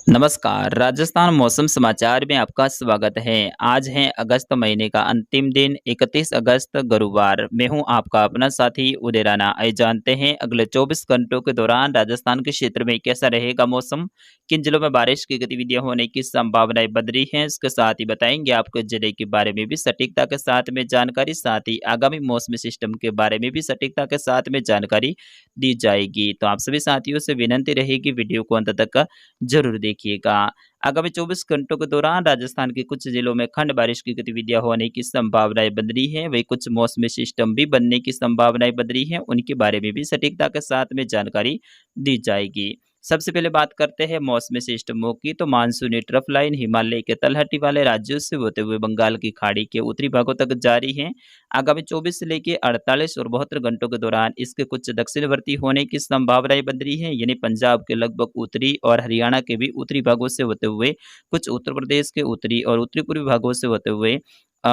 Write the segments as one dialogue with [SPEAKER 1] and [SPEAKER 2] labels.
[SPEAKER 1] नमस्कार, राजस्थान मौसम समाचार में आपका स्वागत है। आज है अगस्त महीने का अंतिम दिन 31 अगस्त गुरुवार। मैं हूं आपका अपना साथी उदय राणा। आइए जानते हैं अगले 24 घंटों के दौरान राजस्थान के क्षेत्र में कैसा रहेगा मौसम, किन जिलों में बारिश की गतिविधियां होने की संभावनाएं बन रही हैं। इसके साथ ही बताएंगे आपके जिले के बारे में भी सटीकता के साथ में जानकारी, साथ ही आगामी मौसमी सिस्टम के बारे में भी सटीकता के साथ में जानकारी दी जाएगी। तो आप सभी साथियों से विनंती रहेगी वीडियो को अंत तक ज़रूर देखिएगा। आगामी 24 घंटों के दौरान राजस्थान के कुछ जिलों में खंड बारिश की गतिविधियां होने की संभावनाएं बन रही हैं। वहीं कुछ मौसमी सिस्टम भी बनने की संभावनाएं बन रही हैं। उनके बारे में भी सटीकता के साथ में जानकारी दी जाएगी। सबसे पहले बात करते हैं मौसमी सिस्टमों की। तो मानसूनी ट्रफ लाइन हिमालय के तलहटी वाले राज्यों से होते हुए बंगाल की खाड़ी के उत्तरी भागों तक जारी है। आगामी 24 से लेकर 48 और 72 घंटों के दौरान इसके कुछ दक्षिणवर्ती होने की संभावनाएं बन रही है। यानी पंजाब के लगभग उत्तरी और हरियाणा के भी उत्तरी भागों से होते हुए, कुछ उत्तर प्रदेश के उत्तरी और उत्तरी पूर्वी भागों से होते हुए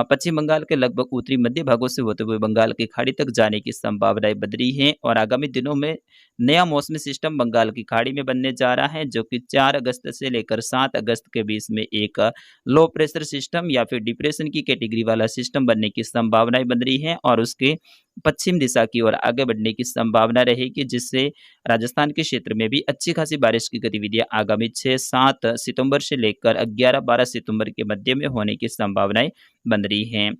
[SPEAKER 1] पश्चिम बंगाल के लगभग उत्तरी मध्य भागों से होते हुए बंगाल की खाड़ी तक जाने की संभावनाएं बन रही हैं। और आगामी दिनों में नया मौसमी सिस्टम बंगाल की खाड़ी में बनने जा रहा है, जो कि 4 अगस्त से लेकर 7 अगस्त के बीच में एक लो प्रेशर सिस्टम या फिर डिप्रेशन की कैटेगरी वाला सिस्टम बनने की संभावनाएं बन रही हैं। और उसके पश्चिम दिशा की ओर आगे बढ़ने की संभावना रहेगी, जिससे राजस्थान के क्षेत्र में भी अच्छी खासी बारिश की गतिविधियां आगामी 6-7 सितंबर से लेकर 11-12 सितंबर के मध्य में होने की संभावनाएं बन रही हैं।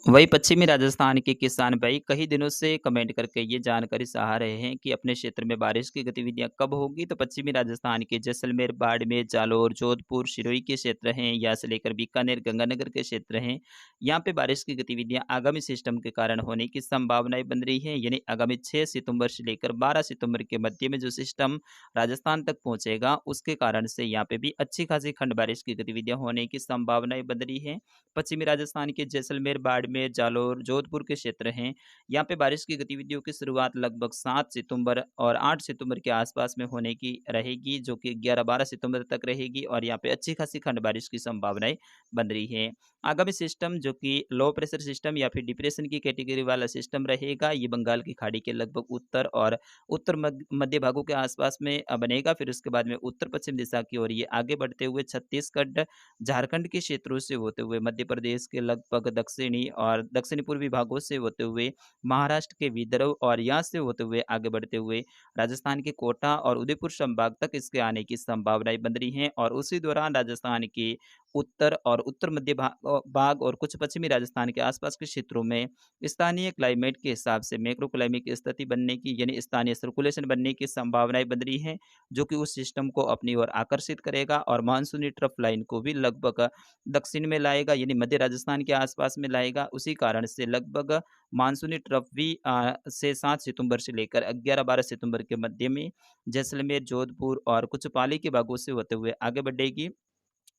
[SPEAKER 1] वहीं पश्चिमी राजस्थान के किसान भाई कई दिनों से कमेंट करके ये जानकारी चाह रहे हैं कि अपने क्षेत्र में बारिश की गतिविधियां कब होगी। तो पश्चिमी राजस्थान के जैसलमेर, बाड़मेर, जालोर, जोधपुर, सिरोही के क्षेत्र हैं, यहाँ से लेकर बीकानेर, गंगानगर के क्षेत्र हैं। यहाँ पे बारिश की गतिविधियां आगामी सिस्टम के कारण होने की संभावनाएं बन रही है। यानी आगामी 6 सितंबर से लेकर 12 सितंबर के मध्य में जो सिस्टम राजस्थान तक पहुंचेगा, उसके कारण से यहाँ पे भी अच्छी खासी खंड बारिश की गतिविधियां होने की संभावनाएं बन रही है। पश्चिमी राजस्थान के जैसलमेर, बाड़मेर, जालोर, जोधपुर के क्षेत्र हैं। यहाँ पे बारिश की गतिविधियों की शुरुआत लगभग 7 सितंबर और 8 सितंबर के आसपास में होने की रहेगी, जो कि 11-12 सितंबर तक रहेगी। और यहाँ पे अच्छी खासी खंड बारिश की संभावनाएं बन रही है। आगामी सिस्टम जो कि लो प्रेशर सिस्टम या फिर डिप्रेशन की कैटेगरी वाला सिस्टम रहेगा, ये बंगाल की खाड़ी के लगभग उत्तर और उत्तर मध्य भागों के आसपास में बनेगा। फिर उसके बाद में उत्तर पश्चिम दिशा की ओर ये आगे बढ़ते हुए छत्तीसगढ़, झारखंड के क्षेत्रों से होते हुए मध्य प्रदेश के लगभग दक्षिणी और दक्षिणी पूर्वी भागों से होते हुए महाराष्ट्र के विदर्भ और यहाँ से होते हुए आगे बढ़ते हुए राजस्थान के कोटा और उदयपुर संभाग तक इसके आने की संभावनाएं बन रही हैं। और उसी दौरान राजस्थान के उत्तर और उत्तर मध्य भाग और कुछ पश्चिमी राजस्थान के आसपास के क्षेत्रों में स्थानीय क्लाइमेट के हिसाब से मैक्रो क्लाइमेट स्थिति बनने की, यानी स्थानीय सर्कुलेशन बनने की संभावनाएं बन रही हैं, जो कि उस सिस्टम को अपनी ओर आकर्षित करेगा और मानसूनी ट्रफ लाइन को भी लगभग दक्षिण में लाएगा, यानी मध्य राजस्थान के आसपास में लाएगा। उसी कारण से लगभग मानसूनी ट्रफ भी से 7 सितंबर से लेकर 11-12 सितंबर के मध्य में जैसलमेर, जोधपुर और कुछ पाली के भागों से होते हुए आगे बढ़ेगी।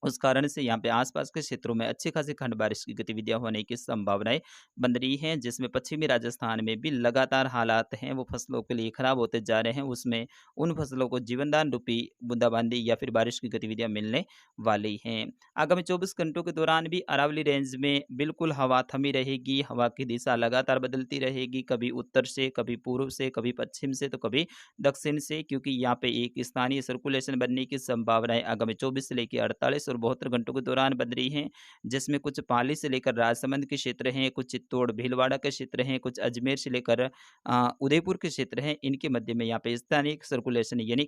[SPEAKER 1] उस कारण से यहाँ पे आसपास के क्षेत्रों में अच्छी खासी खंड बारिश की गतिविधियां होने की संभावनाएं बन रही हैं, जिसमें पश्चिमी राजस्थान में भी लगातार हालात हैं वो फसलों के लिए खराब होते जा रहे हैं। उसमें उन फसलों को जीवनदान रूपी बूंदाबांदी या फिर बारिश की गतिविधियां मिलने वाली हैं। आगामी 24 घंटों के दौरान भी अरावली रेंज में बिल्कुल हवा थमी रहेगी। हवा की दिशा लगातार बदलती रहेगी, कभी उत्तर से, कभी पूर्व से, कभी पश्चिम से, तो कभी दक्षिण से, क्योंकि यहाँ पे एक स्थानीय सर्कुलेशन बनने की संभावनाएं आगामी 24 से लेकर 48 और 72 घंटों के दौरान बन रही हैं, जिसमें कुछ पाली से लेकर राजसमंद के क्षेत्र हैं, कुछ चित्तौड़ भीलवाड़ा के क्षेत्र हैं, कुछ अजमेर से लेकर उदयपुर के क्षेत्र हैं। इनके मध्य में यहाँ पे स्थानीय सर्कुलेशन यानी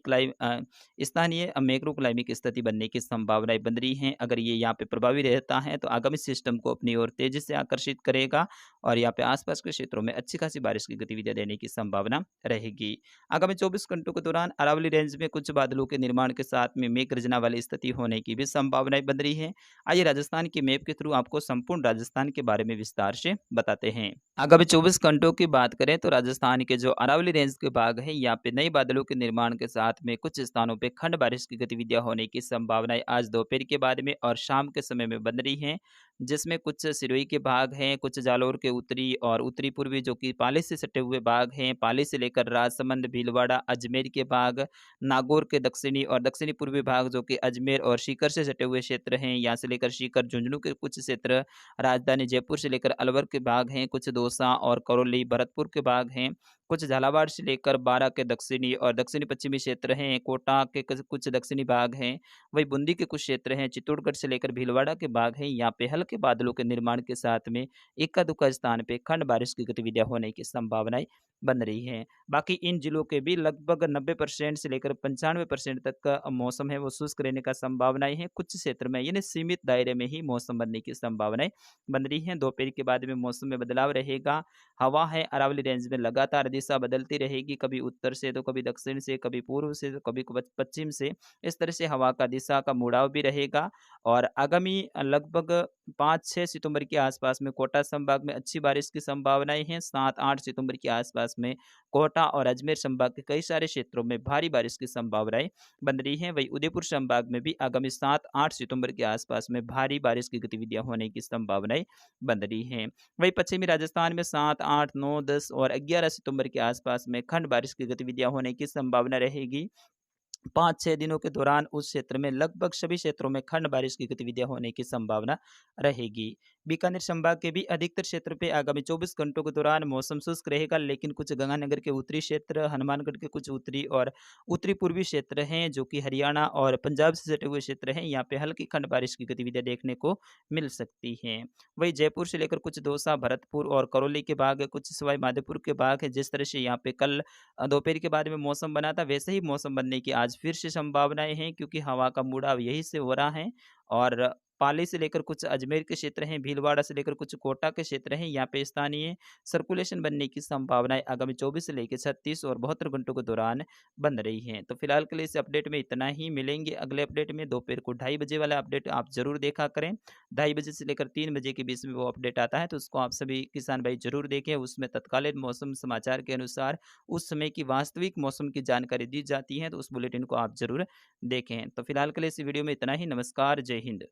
[SPEAKER 1] स्थानीय मैक्रो क्लाइमिक स्थिति बनने की संभावनाएं बन रही हैं। अगर ये यहाँ पे प्रभावी रहता है तो आगामी सिस्टम को अपनी ओर तेजी से आकर्षित करेगा और यहाँ पे आसपास के क्षेत्रों में अच्छी खासी बारिश की गतिविधियां देने की संभावना रहेगी। आगामी 24 घंटों के दौरान अरावली रेंज में कुछ बादलों के निर्माण के साथ में मेघ गर्जना वाली स्थिति होने की भी संभावनाएं बन रही है। आइए राजस्थान के मैप के थ्रू आपको संपूर्ण राजस्थान के बारे में विस्तार से बताते हैं। आगामी 24 घंटों की बात करें तो राजस्थान के जो अरावली रेंज के भाग है, यहाँ पे नए बादलों के निर्माण के साथ में कुछ स्थानों पे खंड बारिश की गतिविधियां होने की संभावनाएं आज दोपहर के बाद में और शाम के समय में बन रही हैं, जिसमें कुछ सिरोही के भाग हैं, कुछ जालोर के उत्तरी और उत्तरी पूर्वी जो कि पाली से सटे हुए भाग हैं, पाली से लेकर राजसमंद, भीलवाड़ा, अजमेर के भाग, नागौर के दक्षिणी और दक्षिणी पूर्वी भाग जो कि अजमेर और सीकर से सटे हुए क्षेत्र हैं, यहाँ से लेकर सीकर, झुंझुनू के कुछ क्षेत्र, राजधानी जयपुर से लेकर अलवर के भाग हैं, कुछ दौसा और करौली, भरतपुर के भाग हैं, कुछ झालावाड़ से लेकर बारां के दक्षिणी और दक्षिणी पश्चिमी क्षेत्र हैं, कोटा के कुछ दक्षिणी भाग हैं, वही बूंदी के कुछ क्षेत्र हैं, चित्तौड़गढ़ से लेकर भीलवाड़ा के भाग हैं। यहाँ पे हल्के बादलों के निर्माण के साथ में इक्का दुक्का स्थान पे खंड बारिश की गतिविधियां होने की संभावनाएं बन रही हैं। बाकी इन जिलों के भी लगभग 90% से लेकर 95% तक का मौसम है वो शुष्क रहने का संभावनाएं हैं। कुछ क्षेत्र में यानी सीमित दायरे में ही मौसम बनने की संभावनाएं बन रही हैं। दोपहर के बाद में मौसम में बदलाव रहेगा। हवा है अरावली रेंज में लगातार दिशा बदलती रहेगी, कभी उत्तर से तो कभी दक्षिण से, कभी पूर्व से तो कभी पश्चिम से। इस तरह से हवा का दिशा का मुड़ाव भी रहेगा। और आगामी लगभग 5-6 सितंबर के आसपास में कोटा संभाग में अच्छी बारिश की संभावनाएं हैं। 7-8 सितंबर के आसपास में कोटा और अजमेर संभाग के कई सारे क्षेत्रों में भारी बारिश की संभावनाएं बन रही हैं। वही उदयपुर संभाग में भी आगामी 7-8 सितंबर के आसपास में भारी बारिश की गतिविधियां होने की संभावनाएं बन रही हैं। वही पश्चिमी राजस्थान में 7, 8, 9, 10 और 11 सितंबर के आसपास में खंड बारिश की गतिविधियां होने की संभावना रहेगी। 5-6 दिनों के दौरान उस क्षेत्र में लगभग सभी क्षेत्रों में खंड बारिश की गतिविधियां होने की संभावना रहेगी। बीकानेर संभाग के भी अधिकतर क्षेत्र पे आगामी 24 घंटों के दौरान मौसम शुष्क रहेगा, लेकिन कुछ गंगानगर के उत्तरी क्षेत्र, हनुमानगढ़ के कुछ उत्तरी और उत्तरी पूर्वी क्षेत्र हैं जो कि हरियाणा और पंजाब से सटे हुए क्षेत्र हैं, यहाँ पे हल्की खंड बारिश की गतिविधियां देखने को मिल सकती हैं। वही जयपुर से लेकर कुछ दौसा, भरतपुर और करौली के भाग है, कुछ सवाई माधोपुर के भाग है। जिस तरह से यहाँ पे कल दोपहर के बाद में मौसम बना था, वैसे ही मौसम बनने की आज फिर से संभावनाएं हैं, क्योंकि हवा का मुड़ाव यही से हो रहा है। और पाली से लेकर कुछ अजमेर के क्षेत्र हैं, भीलवाड़ा से लेकर कुछ कोटा के क्षेत्र हैं, यहाँ पे स्थानीय सर्कुलेशन बनने की संभावनाएं आगामी 24 से लेकर 36 और 72 घंटों के दौरान बन रही हैं। तो फिलहाल के लिए इस अपडेट में इतना ही। मिलेंगे अगले अपडेट में। दोपहर को 2:30 बजे वाला अपडेट आप जरूर देखा करें। 2:30 बजे से लेकर 3 बजे के बीच में वो अपडेट आता है, तो उसको आप सभी किसान भाई जरूर देखें। उसमें तत्कालीन मौसम समाचार के अनुसार उस समय की वास्तविक मौसम की जानकारी दी जाती है, तो उस बुलेटिन को आप जरूर देखें। तो फिलहाल के लिए इस वीडियो में इतना ही। नमस्कार, जय हिंद।